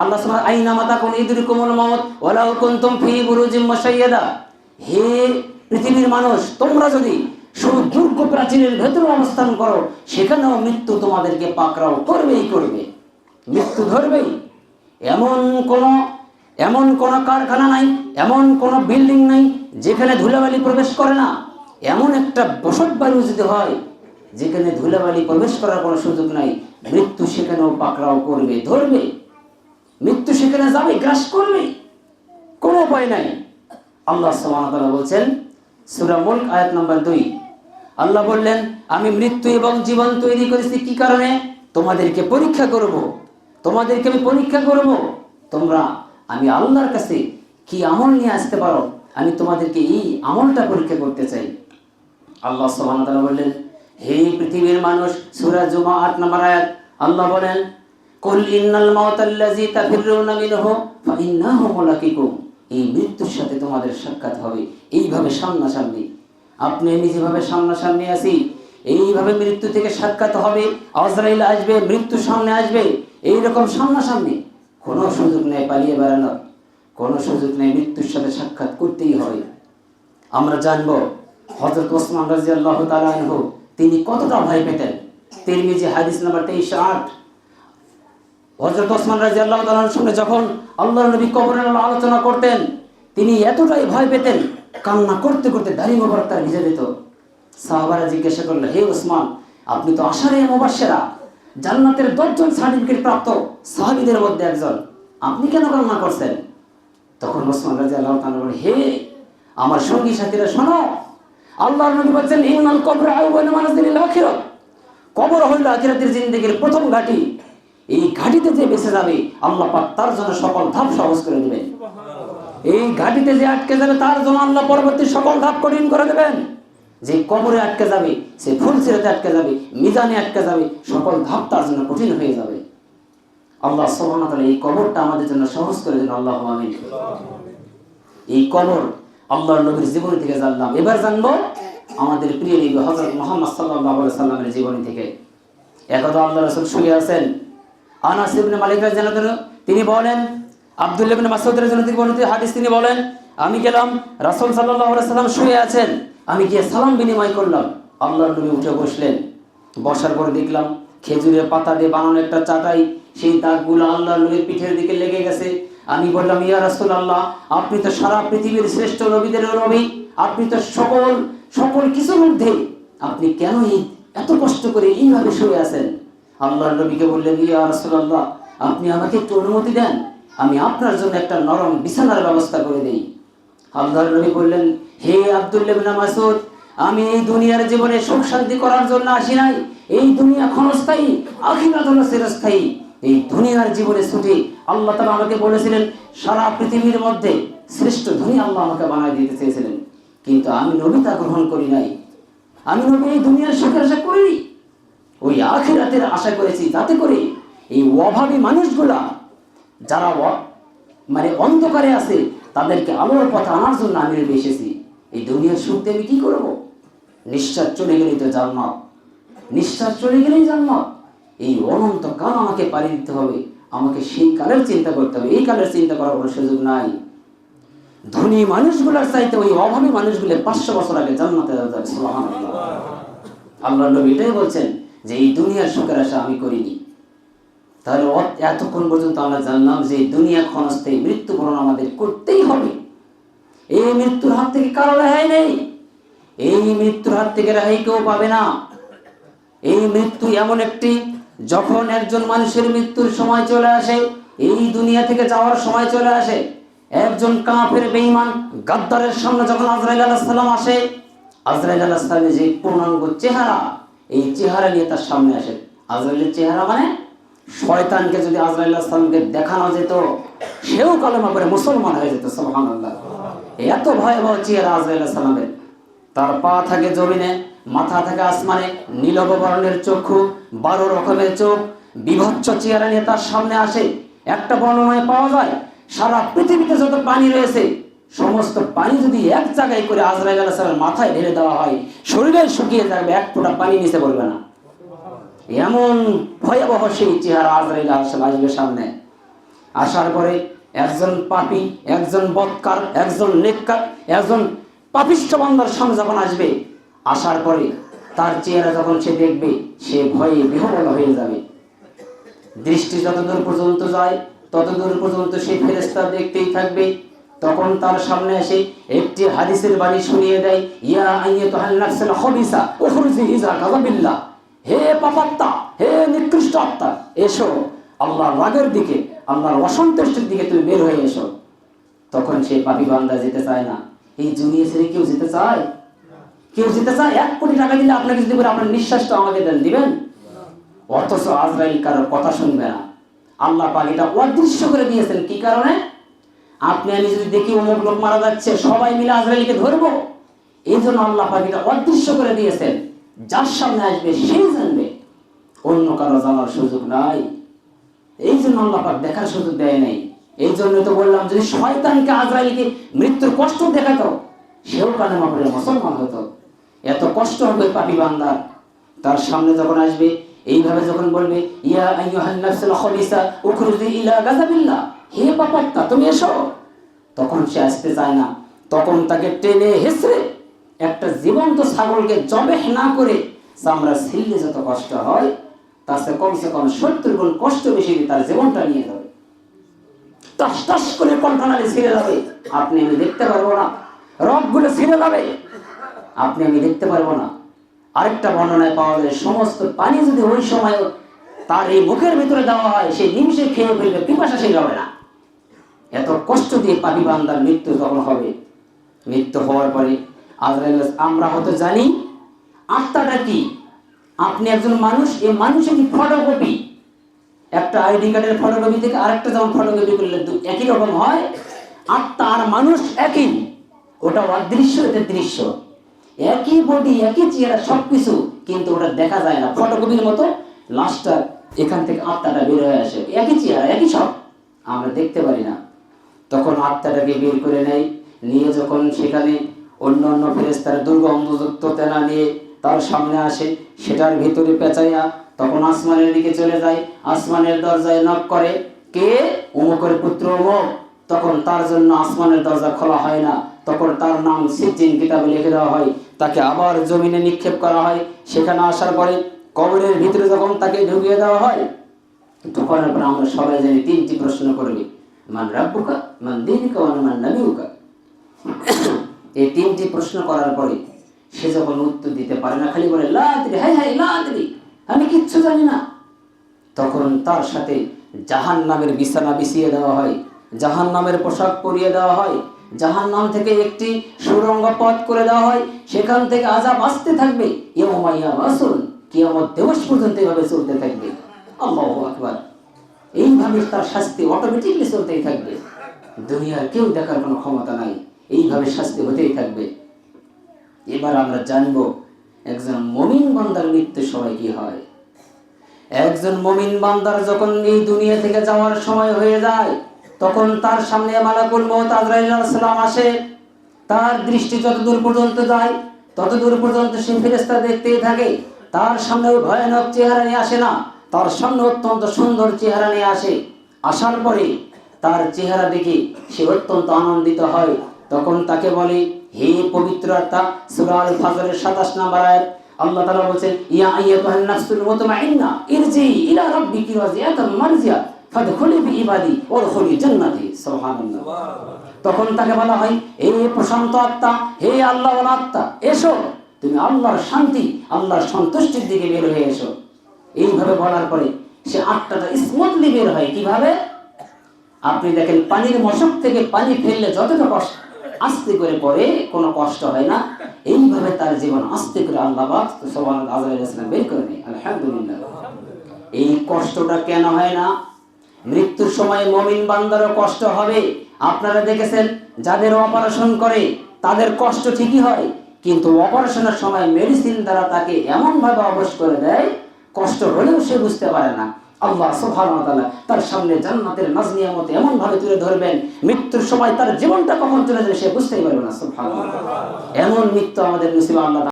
আল্লাহ সুবহানাহু আইনামা তাকুন ইদরিকুমুল মাউত ওয়ালাউ কুনতুম ফি বুরুজিম মুশাইয়াদা। হে পৃথিবীর মানুষ, তোমরা যদি সুদুর্গ প্রাচীরের ভেতরে অবস্থান করো, সেখানেও মৃত্যু তোমাদেরকে পাকড়াও করবেই করবে, মৃত্যু ধরবেই। এমন কোন কারখানা নাই, এমন কোন বিল্ডিং নাই যেখানে ধুলাবালি প্রবেশ করে না। এমন একটা বসত বাড়ি যদি হয় যেখানে ধুলাবালি প্রবেশ করার কোনো সুযোগ নাই, মৃত্যু সেখানেও পাকড়াও করবে, ধরবে। মৃত্যু সেখানে যাবে, গ্রাস করবে, কোনো উপায় নাই। আল্লাহ সুবহানাহু ওয়া তাআলা বলছেন সূরা মুলক আয়াত নম্বর 2, আল্লাহ বললেন, আমি মৃত্যু এবং জীবন তৈরি করেছি কি কারণে? তোমাদেরকে পরীক্ষা করব, তোমাদেরকে আমি পরীক্ষা করব। তোমরা আমি আল্লাহর কাছে কি আমল নিয়ে আসতে পারো, আমি তোমাদেরকে এই আমলটা পরীক্ষা করতে চাই। আল্লাহ সুবহানাহু ওয়া তাআলা বললেন, হে পৃথিবীর মানুষ, সূরা জুমা 8 নম্বর আয়াত, আল্লাহ বলেন, কুল ইন্নাল মাউতাল্লাযী তাফিরুনা মিনহু ফাইন্নাহু মুলাকিকুম। এই মৃত্যুর সাথে তোমাদের সাক্ষাৎ হবে এইভাবে সামনাসামনি। আপনি আমি যেভাবে সামনাসামনি আছি, এইভাবে মৃত্যু থেকে সাক্ষাৎ হবে। আজরাইল আসবে, মৃত্যু সামনে আসবে, এইরকম সামনাসামনি। কোনো সুযোগ নেই পালিয়ে বেড়ানোর, কোনো সুযোগ নেই, মৃত্যুর সাথে সাক্ষাৎ করতেই হবে। আমরা জানবো হযরত ওসমান রাদিয়াল্লাহু তাআলা আনহু তিনি কতটা ভয় পেতেন। তিরমিজি হাদিস নাম্বার 2308, হযরত ওসমান রাদিয়াল্লাহু তাআলা আনহুর সঙ্গে যখন আল্লাহর নবী কবরের আলোচনা করতেন, তিনি এতটাই ভয় পেতেন, কান্না করতে করতে দাড়ি মোবারক তার ভিজে যেত। সাহাবারা জিজ্ঞাসা করলো, হে ওসমান, আপনি তো আশারে মুবাশশিরা, জান্নাতের 10 জন সার্টিফিকেট প্রাপ্ত সাহাবীদের মধ্যে একজন, আপনি কেন কান্না করছেন? তখন ওসমান রাদিয়াল্লাহু তাআলা বলেন, হে আমার সঙ্গী সাথীরা শোনো, আল্লাহর নবী বলেন, ইন্নাল কবরা আউয়ালু মানাজিলিল আখিরাহ। কবর হলো আখিরাতের জিন্দেগির প্রথম ঘাঁটি। এই ঘাঁটিতে যে বেঁচে যাবে, আল্লাহ পাক তার জন্য সকল ধাপ সহজ করে দেবেন। এই ঘাঁটিতে যে আটকে যাবে, তার জন্য আল্লাহ পরবর্তী সকল ধাপ কঠিন করে দেবেন। যে কবরে আটকে যাবে, সে ফুলসিরাতে আটকে যাবে, মিজানে আটকে যাবে, সকল ধাপ তার জন্য কঠিন হয়ে যাবে। আল্লাহ সুবহানাহু ওয়া তাআলা এই কবরটা আমাদের জন্য সহজ করে দেন, আল্লাহুম্মা আমিন। এই কবর আল্লাহর নবীর জীবনী থেকে জানলাম, এবার জানবো আমাদের প্রিয় নবী হযরত মুহাম্মদ সাল্লাল্লাহু আলাইহি সাল্লামের জীবনী থেকে। একদা আল্লাহর রাসূল শুয়ে আছেন, আনাস ইবনে মালিক রাদিয়াল্লাহু আনহু তিনি বলেন, আব্দুল্লাহ ইবনে মাসউদ রাদিয়াল্লাহু আনহু বর্ণিত হাদিস তিনি বলেন, আমি গেলাম, রাসূল সাল্লাল্লাহু আলাইহি সাল্লাম শুয়ে আছেন, আমি গিয়ে সালাম বিনিময় করলাম। আল্লাহর নবী উঠে বসলেন, বসার পর দেখলাম খেজুরের পাতা দিয়ে বানানো একটা চাটাই, সেই দাগগুলো আল্লাহর নবীর পিঠের দিকে লেগে গেছে। আমি বললাম, ইয়া রাসূলুল্লাহ, আপনি তো সারা পৃথিবীর শ্রেষ্ঠ নবীদের নবী, আপনি তো সকল কিছুর মধ্যে, আপনি কেন এত কষ্ট করে এইভাবে শুয়ে আছেন? আল্লাহর নবীকে বললেন, ইয়া রাসূলুল্লাহ, আপনি আমাকে একটু অনুমতি দেন, আমি আপনার জন্য একটা নরম বিছানার ব্যবস্থা করে দেই। আল্লাহর নবী বললেন, হে আব্দুল্লাহ ইবনে মাসউদ, আমি এই দুনিয়ার জীবনে সুখ শান্তি করার জন্য আসি নাই। এই দুনিয়া ক্ষণস্থায়ী, আখিরাত হলো চিরস্থায়ী। এই দুনিয়ার জীবনে ছুটি আল্লাহ তাআলা আমাকে বলেছিলেন, সারা পৃথিবীর মধ্যে শ্রেষ্ঠ ধনী আল্লাহ আমাকে বানায় দিতে চেয়েছিলেন, কিন্তু আমি নবী তা গ্রহণ করি নাই। আমি নবী এই দুনিয়ার সুখের আশা করিনি, ওই আখিরাতের আশা করেছি, যাতে করে এই অভাবী মানুষগুলা যারা অন্ধকারে আছে, তাদেরকে আলোর পথে আনার জন্য আমি এসেছি। এই দুনিয়ার সুখ দিয়ে আমি কি করব? নিঃশ্বাস চলে গেলেই তো জান্নাত, নিঃশ্বাস চলে গেলেই জান্নাত। এই অনন্ত কাল আমাকে পাড়ি দিতে হবে, আমাকে সেই কালের চিন্তা করতে হবে, এই কালের চিন্তা করার কোনো সুযোগ নাই। ধনী মানুষগুলোর চাইতে ওই অভাবী মানুষগুলো 500 বছর আগে জান্নাতে যাবে, সুবহানাল্লাহ। আল্লাহর নবী এটাই বলছেন যে এই দুনিয়ার সুখের আশা আমি করিনি। তাহলে এতক্ষণ পর্যন্ত আমরা জানলাম যে দুনিয়া ক্ষণস্থায়ী, মৃত্যুবরণ আমাদের করতেই হবে। এই মৃত্যুর হাত থেকে কারো রেহাই নেই, এই মৃত্যুর হাত থেকে রেহাই কেউ পাবে না। এই মৃত্যু এমন একটি, যখন একজন মানুষের মৃত্যুর সময় চলে আসে, এই দুনিয়া থেকে যাওয়ার সময় চলে আসে, একজন কাফের বেঈমান গাদ্দারের সামনে যখন আজরাইল আলাইহিস সালাম আসে, আজরাইল আলাইহিস সালামের যে পূর্ণাঙ্গ চেহারা, এই চেহারা নিয়ে তার সামনে আসে। আজরাইলের চেহারা মানে শয়তানকে যদি আজরাইল আলাইহিস সালামকে দেখানো যেত, সেও কালেমা করে মুসলমান হয়ে যেত, সুবহানাল্লাহ। এত ভয়াবহ চেহারা আজরাইল আলাইহিস সালামের। তার পা থাকে জমিনে, মাথা থাকে আসমানে, নীলব বর্ণের চক্ষু, 12 রকমের চোখ, বিভৎস চেহারা নিয়ে তার সামনে আসে। একটা বর্ণনায় পাওয়া যায়, সারা পৃথিবীতে যত পানি রয়েছে, সমস্ত পানি যদি এক জায়গায় করে আজরাইল আলাইহিস সালামের মাথায় ঢেলে দেওয়া হয়, শরীরে শুকিয়ে যাবে, এক ফোঁটা পানি নিচে পড়বে না। এমন ভয়াবহ সেই চেহারা আজরাইল আলাইহিস সালাম আসবে সামনে। আসার পরে একজন পাপী, একজন বদকার, একজন নেককার, একজন পাপিষ্ঠ বান্দার সামনে যখন আসবে, আসার পরে তার চেহারা যখন সে দেখবে, সে ভয়ে বিহ্বল হয়ে যাবে। দৃষ্টি যতদূর পর্যন্ত যায় ততদূর পর্যন্ত সেই ফেরেশতা দেখতেই থাকবে। তখন তার সামনে এসে একটি হাদিসের বাণী শুনিয়ে দেয়, ইয়া আইয়াতুহান নাফসুল খাবিসা উখরুজি ইজা গাযাবিল্লাহ, হে পাপাত্মা, হে নিকৃষ্ট আত্মা, এসো আল্লাহর রাগের দিকে, আল্লাহর অসন্তুষ্টির দিকে তুমি বের হয়ে এসো। তখন সেই পাপী বান্দা যেতে চায় না। এই দুনিয়া ছেড়ে কেউ যেতে চায়? কেউ যেতে চায়? 1 কোটি টাকা দিলে আপনাকে যদি বলে আপনার নিঃশ্বাসটা আমাকে দেন, দিবেন? অথচ আজরাইল কারোর কথা শুনবে না। আল্লাহ পাক এটা অদৃশ্য করে দিয়েছেন। কি কারণে? আপনি আমি যদি দেখি অমুক লোক মারা যাচ্ছে, সবাই মিলে আজরাইলকে ধরবো, এই জন্য আল্লাহ পাক এটা অদৃশ্য করে দিয়েছেন। যার সামনে আসবে সেই জানবে, অন্য কারো জানার সুযোগ নাই। এই জন্য আল্লাহ পাক দেখার সুযোগ দেয় নাই। এই জন্য তো বললাম, যদি শয়তানকে আজরাইলকে মৃত্যুর কষ্ট দেখাতো, সেও কালেমা পড়ে মুসলমান হতো। এত কষ্ট হবে পাপী বান্দার। তার সামনে যখন আসবে, এইভাবে যখন বলবে, ইয়া আইয়ুহান নাফসুল খাবিসা উখরুজি ইলা গাযাবিল্লাহ, হে পাপাত্মা তুমি এসো, তখন সে আসতে চায় না। তখন তাকে টেনে হেসড়ে একটা জীবন্ত ছাগলকে জবেহ না করে চামড়া ছিললে যত কষ্ট হয়, তার চেয়ে কমসে কম 70 গুণ কষ্ট বেশি তার জীবনটা নিয়ে যাবে। টাস টাস করে কণ্ঠনালী ছিঁড়ে যাবে, আপনি আমি দেখতে পারবো না। রগগুলো ছিঁড়ে যাবে, আপনি আমি দেখতে পারবো না। আরেকটা বর্ণনায় পাওয়া যায়, সমস্ত পানি যদি ওই সময় তার এই মুখের ভিতরে দেওয়া হয়, সেই নিমিষে খেয়ে ফেলবে, পিপাসা শেষ হবে না। এত কষ্ট দিয়ে পাপী বান্দার মৃত্যু যখন হবে, মৃত্যু হওয়ার পরে আজরাইল, আমরা হয়তো জানি আত্মাটা কি। আপনি একজন মানুষ, এই মানুষের কি ফটোকপি, একটা আইডি কার্ডের ফটোকপি থেকে আরেকটা যেমন ফটোকপি করলে একই রকম হয়, আত্মা আর মানুষ একই। ওটা অদৃশ্য, এটা দৃশ্য, একই বডি, একই চেহারা, সবকিছু, কিন্তু ওটা দেখা যায় না। ফটোকপির মতো লাশটা এখান থেকে আত্মাটা বের হয়ে আসে, একই চেহারা, একই সব, আমরা দেখতে পারি না। তখন আত্মাটাকে বের করে নেয়, নিয়ে যখন সেখানে অন্য অন্য ফেরেশতারা দুর্গন্ধযুক্ত তেনা নিয়ে তার সামনে আসে, সেটার ভিতরে পেঁচাইয়া তখন আসমানের দিকে চলে যায়। আসমানের দরজায় নক করে, কে? অমুকের পুত্র অমুক। তখন তার জন্য আসমানের দরজা খোলা হয় না, তখন তার নাম সিজ্জিন কিতাবে লিখে দেওয়া হয়। তাকে আবার জমিনে নিক্ষেপ করা হয়। সেখানে আসার পরে কবরের ভিতরে যখন তাকে ঢুকিয়ে দেওয়া হয়, ঢোকানোর পরে আমরা সবাই জানি 3টি প্রশ্ন করবে, মান রাব্বুকা, মান দীনুকা, ওয়া মান নাবিয়ুকা। এই 3টি প্রশ্ন করার পরে সে যখন উত্তর দিতে পারে না, খালি বলে লা আদরি, হাই হাই লা আদরি, আমি কিচ্ছু জানি না, তখন তার সাথে জাহান্নামের বিছানা বিছিয়ে দেওয়া হয়, জাহান্নামের পোশাক পরিয়ে দেওয়া হয়, জাহান্নাম থেকে একটি সুড়ঙ্গ পথ করে দেওয়া হয়, সেখান থেকে আযাব আসতে থাকবে ইয়াউমা ইয়াবাসুন, কিয়ামত দিবস পর্যন্ত এভাবে চলতে থাকবে। আল্লাহু আকবার। এইভাবে তার শাস্তি অটোমেটিকলি চলতেই থাকবে। দুনিয়ার কেউ দেখার কোনো ক্ষমতা নাই, এইভাবে শাস্তি হতেই থাকবে। এবার আমরা জানবো একজন মুমিন বান্দার মৃত্যুর সময় কি হয়। একজন মুমিন বান্দার যখন এই দুনিয়া থেকে যাওয়ার সময় হয়ে যায়, তখন তার সামনে মালাকুল মউত আজরাইল আলাইহিস সালাম আসে। তার দৃষ্টি যতদূর পর্যন্ত যায় ততদূর পর্যন্ত সে ফেরেশতা দেখতেই থাকে। তার সামনে ওই ভয়ানক চেহারা নিয়ে আসে না, তার সামনে অত্যন্ত সুন্দর চেহারা নিয়ে আসে। আসার পরে তার চেহারা দেখে সে অত্যন্ত আনন্দিত হয়। তখন তাকে বলে, হে পবিত্র আত্মা, সূরা আল ফাজরের 27 নম্বর আয়াত, আল্লাহ তাআলা বলেন, ইয়া আইয়াতুহান নাফসুল মুতমাইন্না ইরজি ইলা রাব্বিকি রাজিয়াতাম মারজিয়া ফাদখুলি বিইবাদি ওয়াদখুলি জান্নাতি। সুবহানাল্লাহ। তখন তাকে বলা হয়, হে প্রশান্ত আত্মা, হে আল্লাহওয়ালা আত্মা, এসো, তুমি আল্লাহর শান্তি, আল্লাহর সন্তুষ্টির দিকে বের হয়ে এসো। এইভাবে বলার পরে সে আত্মাটা স্মুথলি বের হয়। কিভাবে? আপনি দেখেন, পানির মশক থেকে পানি ফেললে যতটা কষ্ট আস্তে করে পড়ে, কোনো কষ্ট হয় না, এইভাবে তার জীবন আস্তে করে আল্লাহ পাক সুবহানাল্লাহ আযরাইল আলাইহিস সালাম বের করে নেয়। আলহামদুলিল্লাহ। এই কষ্টটা কেন হয় না? মৃত্যুর সময় মুমিন বান্দারও কষ্ট হবে। আপনারা দেখেছেন, যাদের অপারেশন করে তাদের কষ্ট ঠিকই হয়, কিন্তু অপারেশনের সময় মেডিসিন দ্বারা তাকে এমন ভাবে অবশ করে দেয়, কষ্ট হলেও সে বুঝতে পারে না। আল্লাহ সুবহানাহু ওয়া তাআলা তার সামনে জান্নাতের নাজ নিয়ামত এমন ভাবে তুলে ধরবেন, মৃত্যুর সময় তার জীবনটা কখন চলে যাবে সে বুঝতেই পারবে না। সুবহানাল্লাহ। এমন মৃত্যু আমাদের নসিব আল্লাহ